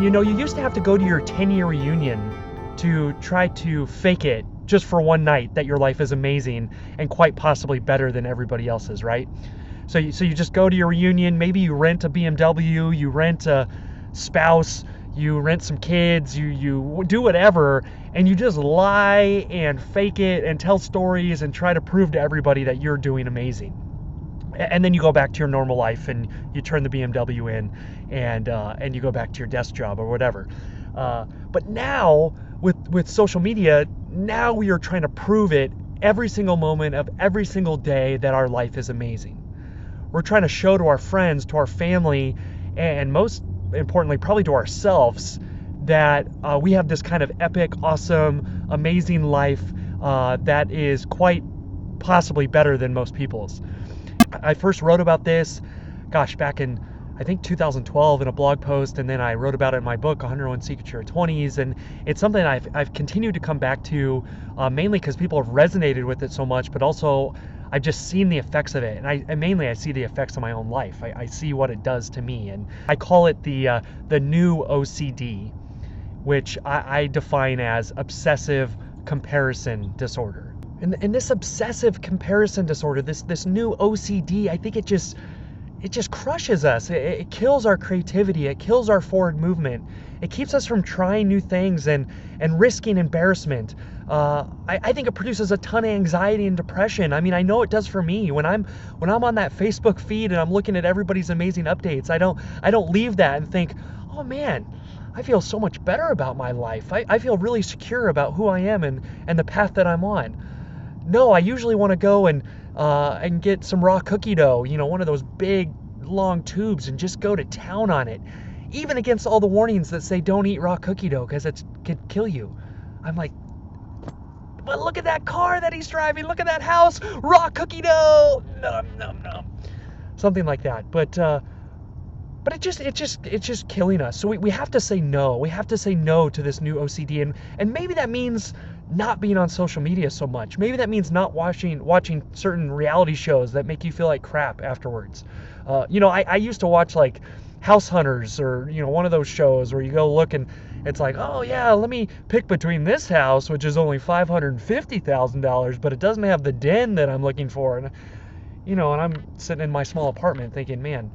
You know, you used to have to go to your 10-year reunion to try to fake it just for one night that your life is amazing and quite possibly better than everybody else's, right? So you just go to your reunion, maybe you rent a BMW, you rent a spouse, you rent some kids, you do whatever, and you just lie and fake it and tell stories and try to prove to everybody that you're doing amazing. And then you go back to your normal life and you turn the BMW in and you go back to your desk job or whatever. But now with social media, now we are trying to prove it every single moment of every single day that our life is amazing. We're trying to show to our friends, to our family, and most importantly, probably to ourselves, that we have this kind of epic, awesome, amazing life that is quite possibly better than most people's. I first wrote about this, back in, I think 2012 in a blog post, and then I wrote about it in my book, 101 Secrets For Your Twenties, and it's something I've continued to come back to, mainly because people have resonated with it so much, but also I've just seen the effects of it, and I see the effects of my own life. I see what it does to me, and I call it the new OCD, which I define as Obsessive Comparison Disorder. And this obsessive comparison disorder, this new OCD, I think it just crushes us. It kills our creativity. It kills our forward movement. It keeps us from trying new things and risking embarrassment. I think it produces a ton of anxiety and depression. I mean, I know it does for me. When I'm on that Facebook feed and I'm looking at everybody's amazing updates, I don't leave that and think, oh man, I feel so much better about my life. I feel really secure about who I am and the path that I'm on. No, I usually want to go and get some raw cookie dough, one of those big, long tubes, and just go to town on it, even against all the warnings that say don't eat raw cookie dough because it could kill you. I'm like, but look at that car that he's driving, look at that house, raw cookie dough, nom, nom, nom. Something like that. But it's just killing us. So we have to say no. We have to say no to this new OCD, and maybe that means not being on social media so much. Maybe that means not watching certain reality shows that make you feel like crap afterwards. I used to watch like House Hunters or one of those shows where you go look and it's like, oh yeah, let me pick between this house, which is only $550,000, but it doesn't have the den that I'm looking for, and I'm sitting in my small apartment thinking, man,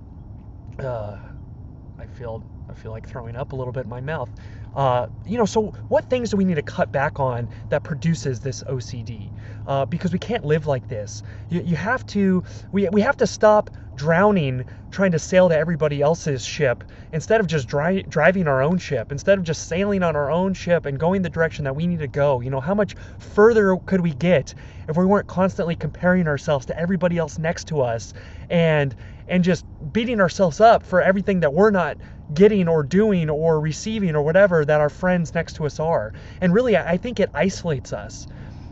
I feel like throwing up a little bit in my mouth. So what things do we need to cut back on that produces this OCD? Because we can't live like this. We have to stop drowning trying to sail to everybody else's ship instead of just driving our own ship, instead of just sailing on our own ship and going the direction that we need to go. How much further could we get if we weren't constantly comparing ourselves to everybody else next to us and just beating ourselves up for everything that we're not getting or doing or receiving or whatever that our friends next to us are. And really, I think it isolates us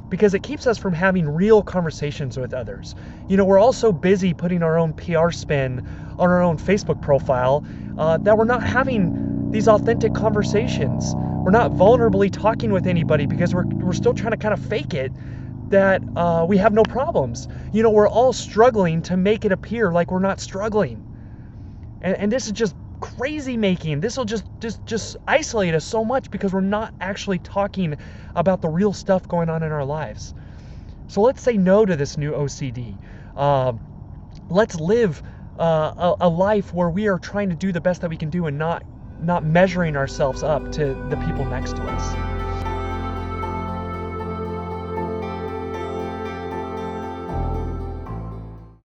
because it keeps us from having real conversations with others. We're all so busy putting our own PR spin on our own Facebook profile that we're not having these authentic conversations. We're not vulnerably talking with anybody because we're still trying to kind of fake it that we have no problems. We're all struggling to make it appear like we're not struggling. And this is just crazy making. This will just isolate us so much because we're not actually talking about the real stuff going on in our lives. So let's say no to this new OCD. Let's live a life where we are trying to do the best that we can do and not measuring ourselves up to the people next to us.